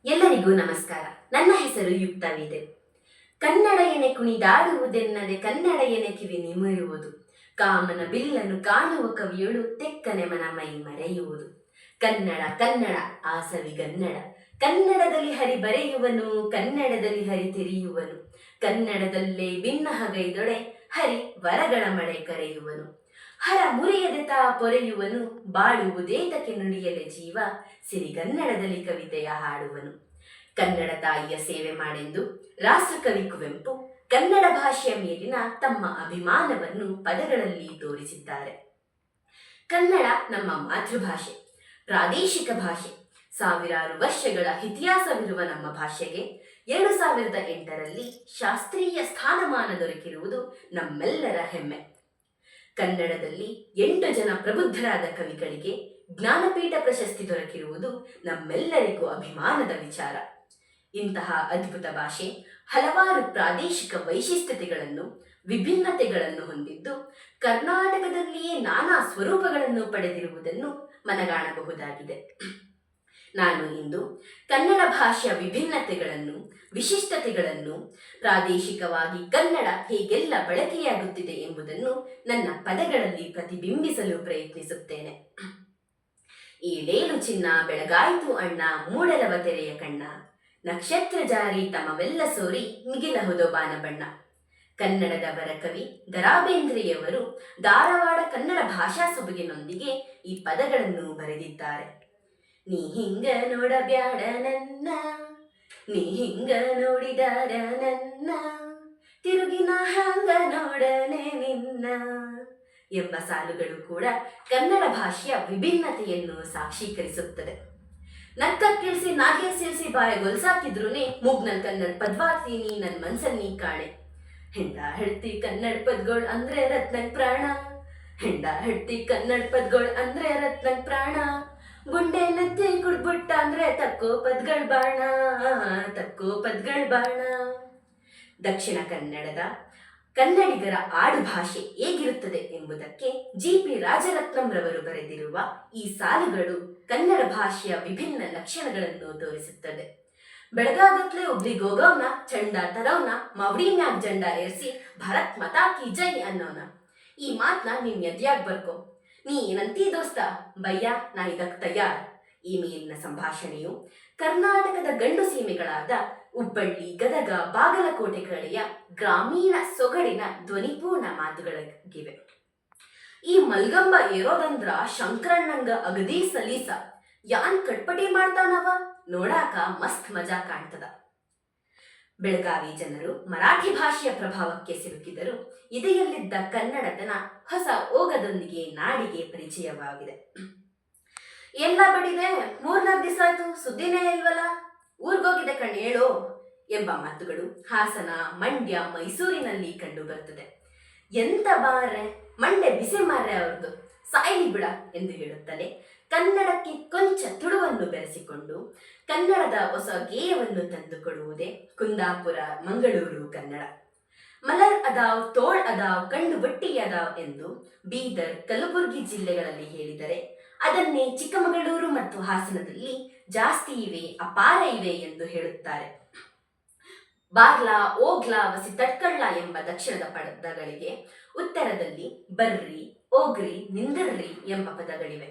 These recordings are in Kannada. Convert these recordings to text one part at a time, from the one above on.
ಎಲ್ಲರಿಗೂ ನಮಸ್ಕಾರ. ನನ್ನ ಹೆಸರು ಯುಕ್ತವಿದೆ. ಕನ್ನಡ ಎನೆ ಕುಣಿದಾಡುವುದೆನ್ನದೆ ಕನ್ನಡ ಎನೆ ಕಿವಿ ನಿಮಿರುವುದು. ಕಾಮನ ಬಿಲ್ಲನ್ನು ಕಾಣುವ ಕವಿಯಳು ತೆಕ್ಕನೆ ಮನ ಮೈ ಮರೆಯುವುದು. ಕನ್ನಡ ಕನ್ನಡ ಆಸವಿಗನ್ನಡ, ಕನ್ನಡದಲ್ಲಿ ಹರಿ ಬರೆಯುವನು, ಕನ್ನಡದಲ್ಲಿ ಹರಿ ತಿರಿಯುವನು. ಕನ್ನಡದಲ್ಲೇ ಭಿನ್ನಹಗೈದೊಡೆ ಹರಿ ವರಗಳ ಮಳೆ ಕರೆಯುವನು. ಹರ ಮುರಿಯದೆ ತಾ ಪೊರೆಯುವನು, ಬಾಳುವುದೇತಕ್ಕೆ ನುಡಿಯಲೆ ಜೀವ, ಸಿರಿಗನ್ನಡದಲ್ಲಿ ಕವಿತೆಯ ಹಾಡುವನು. ಕನ್ನಡ ತಾಯಿಯ ಸೇವೆ ಮಾಡೆಂದು ರಾಷ್ಟ್ರಕವಿ ಕುವೆಂಪು ಕನ್ನಡ ಭಾಷೆಯ ಮೇಲಿನ ತಮ್ಮ ಅಭಿಮಾನವನ್ನು ಪದಗಳಲ್ಲಿ ತೋರಿಸಿದ್ದಾರೆ. ಕನ್ನಡ ನಮ್ಮ ಮಾತೃಭಾಷೆ, ಪ್ರಾದೇಶಿಕ ಭಾಷೆ. ಸಾವಿರಾರು ವರ್ಷಗಳ ಇತಿಹಾಸವಿರುವ ನಮ್ಮ ಭಾಷೆಗೆ 2008ರಲ್ಲಿ ಶಾಸ್ತ್ರೀಯ ಸ್ಥಾನಮಾನ ದೊರಕಿರುವುದು ನಮ್ಮೆಲ್ಲರ ಹೆಮ್ಮೆ. ಕನ್ನಡದಲ್ಲಿ 8 ಜನ ಪ್ರಬುದ್ಧರಾದ ಕವಿಗಳಿಗೆ ಜ್ಞಾನಪೀಠ ಪ್ರಶಸ್ತಿ ದೊರಕಿರುವುದು ನಮ್ಮೆಲ್ಲರಿಗೂ ಅಭಿಮಾನದ ವಿಚಾರ. ಇಂತಹ ಅದ್ಭುತ ಭಾಷೆ ಹಲವಾರು ಪ್ರಾದೇಶಿಕ ವೈಶಿಷ್ಟ್ಯತೆಗಳನ್ನು, ವಿಭಿನ್ನತೆಗಳನ್ನು ಹೊಂದಿದ್ದು ಕರ್ನಾಟಕದಲ್ಲಿಯೇ ನಾನಾ ಸ್ವರೂಪಗಳನ್ನು ಪಡೆದಿರುವುದನ್ನು ಮನಗಾಣಬಹುದಾಗಿದೆ. ನಾನು ಇಂದು ಕನ್ನಡ ಭಾಷೆಯ ವಿಭಿನ್ನತೆಗಳನ್ನು, ವಿಶಿಷ್ಟತೆಗಳನ್ನು, ಪ್ರಾದೇಶಿಕವಾಗಿ ಕನ್ನಡ ಹೇಗೆಲ್ಲ ಬಳಕೆಯಾಗುತ್ತಿದೆ ಎಂಬುದನ್ನು ನನ್ನ ಪದಗಳಲ್ಲಿ ಪ್ರತಿಬಿಂಬಿಸಲು ಪ್ರಯತ್ನಿಸುತ್ತೇನೆ. ಏಳೇಳು ಚಿನ್ನ ಬೆಳಗಾಯಿತು ಅಣ್ಣ, ಮೂಡಲವ ತೆರೆಯ ಕಣ್ಣ, ನಕ್ಷತ್ರ ಜಾರಿ ತಮವೆಲ್ಲ ಸೋರಿ ಮಿಗಿಲಹುದೋ ಬಾನ ಬಣ್ಣ. ಕನ್ನಡದ ವರಕವಿ ದ.ರಾ.ಬೇಂದ್ರೆಯವರು ಧಾರವಾಡ ಕನ್ನಡ ಭಾಷಾ ಸೊಬಗಿನೊಂದಿಗೆ ಈ ಪದಗಳನ್ನು ಬರೆದಿದ್ದಾರೆ. ನೀ ಹಿಂಗ ನೋಡಬ್ಯಾಡ ನನ್ನ, ನೀ ಹಿಂಗ ನೋಡಿದಾರ ನನ್ನ, ತಿರುಗಿನ ಹಂಗ ನೋಡನೆ ನಿನ್ನ ಎಂಬ ಸಾಲುಗಳು ಕೂಡ ಕನ್ನಡ ಭಾಷೆಯ ವಿಭಿನ್ನತೆಯನ್ನು ಸಾಕ್ಷೀಕರಿಸುತ್ತದೆ. ನಕ್ಕ ಕಿಳಿಸಿ ನಾಗೆ ಸೇರಿಸಿ ಬಾಯ ಗೊಲ್ಸಾಕಿದ್ರೂನೆ ಮೂಗ್ನಲ್ ಕನ್ನಡ ಪದ್ವಾರ್ತೀನಿ ನನ್ ಮನ್ಸಲ್ಲಿ ಕಾಣೆ. ಹೆಂಡ ಹೆಡ್ತಿ ಕನ್ನಡ ಪದ್ಗಳು ಅಂದ್ರೆ ರತ್ನಕ್ ಪ್ರಾಣ, ಹೆಂಡ ಹೆಡ್ತಿ ಕನ್ನಡ ಪದ್ಗಳು ಅಂದ್ರೆ ರತ್ನಕ್ ಪ್ರಾಣ, ಗುಂಡೆ ನತ್ತಿ ಕುಡ್ಬಿಟ್ಟ ಅಂದ್ರೆ ತಕ್ಕೋ ಪದ್ಗಳ್ ಬಾಣ, ತಕ್ಕೋ ಪದ್ಗಳ್ ಬಾಣ. ದಕ್ಷಿಣ ಕನ್ನಡದ ಕನ್ನಡಿಗರ ಆಡು ಭಾಷೆ ಹೇಗಿರುತ್ತದೆ ಎಂಬುದಕ್ಕೆ ಜಿ.ಪಿ. ರಾಜರತ್ನಂ ರವರು ಬರೆದಿರುವ ಈ ಸಾಲುಗಳು ಕನ್ನಡ ಭಾಷೆಯ ವಿಭಿನ್ನ ಲಕ್ಷಣಗಳನ್ನು ತೋರಿಸುತ್ತದೆ. ಬೆಳಗಾಗತ್ಲೆ ಒಬ್ಲಿ ಗೋಗವ್ನ, ಚಂಡ ತರವ್ನ, ಮವಡಿ ಮ್ಯಾಗ್ ಜಂಡ ಏರ್ಸಿ ಭಾರತ್ ಮತಾ ಕಿ ಜೈ ಅನ್ನೋನ. ಈ ಮಾತನ್ನ ನಿನ್ ಎದ್ಯಾಗ್ ಬರ್ಕೊ. ನೀ ಏನಂತೀ ದೋಸ್ತ, ಬಯ್ಯ ನಾ ಇದಕ್ ತಯಾರ್. ಈ ಮೇಲಿನ ಸಂಭಾಷಣೆಯು ಕರ್ನಾಟಕದ ಗಂಡು ಸೀಮೆಗಳಾದ ಹುಬ್ಬಳ್ಳಿ, ಗದಗ, ಬಾಗಲಕೋಟೆ ಕಡೆಯ ಗ್ರಾಮೀಣ ಸೊಗಡಿನ ಧ್ವನಿಪೂರ್ಣ ಮಾತುಗಳಾಗಿವೆ. ಈ ಮಲ್ಗಂಬ ಏರೋದಂದ್ರ ಶಂಕರಣ್ಣಂಗ ಅಗದಿ ಸಲೀಸ, ಯಾನ್ ಕಟ್ಪಟಿ ಮಾಡ್ತಾನವ, ನೋಡಾಕ ಮಸ್ತ್ ಮಜಾ ಕಾಣ್ತದ. ಬೆಳಗಾವಿ ಜನರು ಮರಾಠಿ ಭಾಷೆಯ ಪ್ರಭಾವಕ್ಕೆ ಸಿಲುಕಿದರು ಇದೆಯಲ್ಲಿದ್ದ ಕನ್ನಡತನ ಹೊಸ ಓಗದೊಂದಿಗೆ ನಾಡಿಗೆ ಪರಿಚಯವಾಗಿದೆ. ಎಲ್ಲ ಬಡಿದೆ, 3-4 ದಿವಸ ಆಯ್ತು, ಸುದ್ದಿನೇ ಇಲ್ವಲ್ಲ, ಊರ್ಗೋಗಿದೆ ಕಣ್ ಹೇಳೋ ಎಂಬ ಮಾತುಗಳು ಹಾಸನ, ಮಂಡ್ಯ, ಮೈಸೂರಿನಲ್ಲಿ ಕಂಡು ಬರ್ತದೆ. ಎಂತ ಬಾರೆ ಮಂಡೆ ಬಿಸಿ ಮಾರ್ರೆ ಅವ್ರದ್ದು, ಸಾಯ್ಲಿ ಬಿಡ ಎಂದು ಹೇಳುತ್ತಲೇ ಕನ್ನಡಕ್ಕೆ ಕೊಂಚ ತುಳುವನ್ನು ಬೆರೆಸಿಕೊಂಡು ಕನ್ನಡದ ಹೊಸ ಗೇಯವನ್ನು ತಂದುಕೊಡುವುದೇ ಕುಂದಾಪುರ, ಮಂಗಳೂರು ಕನ್ನಡ. ಮಲರ್ ಅದಾವ್, ತೋಳ್ ಅದಾವ್, ಕಂಡು ಬಟ್ಟಿ ಅದಾವ್ ಎಂದು ಬೀದರ್, ಕಲಬುರಗಿ ಜಿಲ್ಲೆಗಳಲ್ಲಿ ಹೇಳಿದರೆ ಅದನ್ನೇ ಚಿಕ್ಕಮಗಳೂರು ಮತ್ತು ಹಾಸನದಲ್ಲಿ ಜಾಸ್ತಿ ಇವೆ, ಅಪಾರ ಇವೆ ಎಂದು ಹೇಳುತ್ತಾರೆ. ಬಾರ್ಲಾ, ಓಗ್ಲಾ, ವಸಿ ತಟ್ಕಳ್ಳ ಎಂಬ ದಕ್ಷಿಣದ ಪದಗಳಿಗೆ ಉತ್ತರದಲ್ಲಿ ಬರ್ರಿ, ಓಗ್ರಿ, ನಿಂದರ್ರಿ ಎಂಬ ಪದಗಳಿವೆ.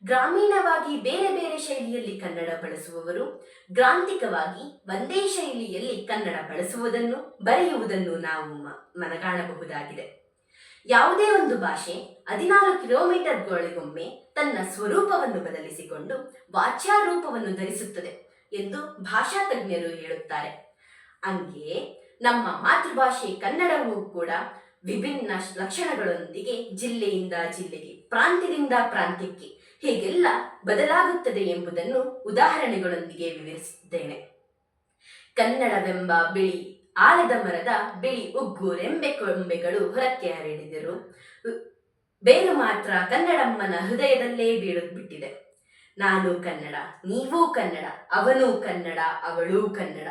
ಗ್ರಾಮೀಣವಾಗಿ ಬೇರೆ ಬೇರೆ ಶೈಲಿಯಲ್ಲಿ ಕನ್ನಡ ಬಳಸುವವರು, ಗ್ರಾಂಥಿಕವಾಗಿ ಒಂದೇ ಶೈಲಿಯಲ್ಲಿ ಕನ್ನಡ ಬಳಸುವುದನ್ನು, ಬರೆಯುವುದನ್ನು ನಾವು ಮನಗಾಣಬಹುದಾಗಿದೆ. ಯಾವುದೇ ಒಂದು ಭಾಷೆ 14 ಕಿಲೋಮೀಟರ್ಗಳಿಗೊಮ್ಮೆ ತನ್ನ ಸ್ವರೂಪವನ್ನು ಬದಲಿಸಿಕೊಂಡು ವಾಚ್ಯಾರೂಪವನ್ನು ಧರಿಸುತ್ತದೆ ಎಂದು ಭಾಷಾ ತಜ್ಞರು ಹೇಳುತ್ತಾರೆ. ಹಂಗೆಯೇ ನಮ್ಮ ಮಾತೃಭಾಷೆ ಕನ್ನಡವೂ ಕೂಡ ವಿಭಿನ್ನ ಲಕ್ಷಣಗಳೊಂದಿಗೆ ಜಿಲ್ಲೆಯಿಂದ ಜಿಲ್ಲೆಗೆ, ಪ್ರಾಂತ್ಯದಿಂದ ಪ್ರಾಂತ್ಯಕ್ಕೆ ಹೇಗೆಲ್ಲ ಬದಲಾಗುತ್ತದೆ ಎಂಬುದನ್ನು ಉದಾಹರಣೆಗಳೊಂದಿಗೆ ವಿವರಿಸಿದ್ದೇನೆ. ಕನ್ನಡವೆಂಬ ಬಿಳಿ ಆಲದ ಮರದ ಬಿಳಿ ಉಗ್ಗು ರೆಂಬೆ ಕೊಂಬೆಗಳು ಹೊರಕ್ಕೆ ಹರಡಿದರು, ಬೇರು ಮಾತ್ರ ಕನ್ನಡಮ್ಮನ ಹೃದಯದಲ್ಲೇ ಬೀಳುಬಿಟ್ಟಿದೆ. ನಾನು ಕನ್ನಡ, ನೀವೂ ಕನ್ನಡ, ಅವನೂ ಕನ್ನಡ, ಅವಳೂ ಕನ್ನಡ,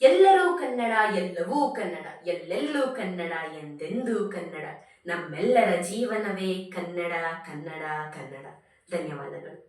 ಎಲ್ಲರೂ ಕನ್ನಡ, ಎಲ್ಲವೂ ಕನ್ನಡ, ಎಲ್ಲೆಲ್ಲೂ ಕನ್ನಡ, ಎಂದೆಂದೂ ಕನ್ನಡ. ನಮ್ಮೆಲ್ಲರ ಜೀವನವೇ ಕನ್ನಡ, ಕನ್ನಡ, ಕನ್ನಡ. ಧನ್ಯವಾದಗಳು.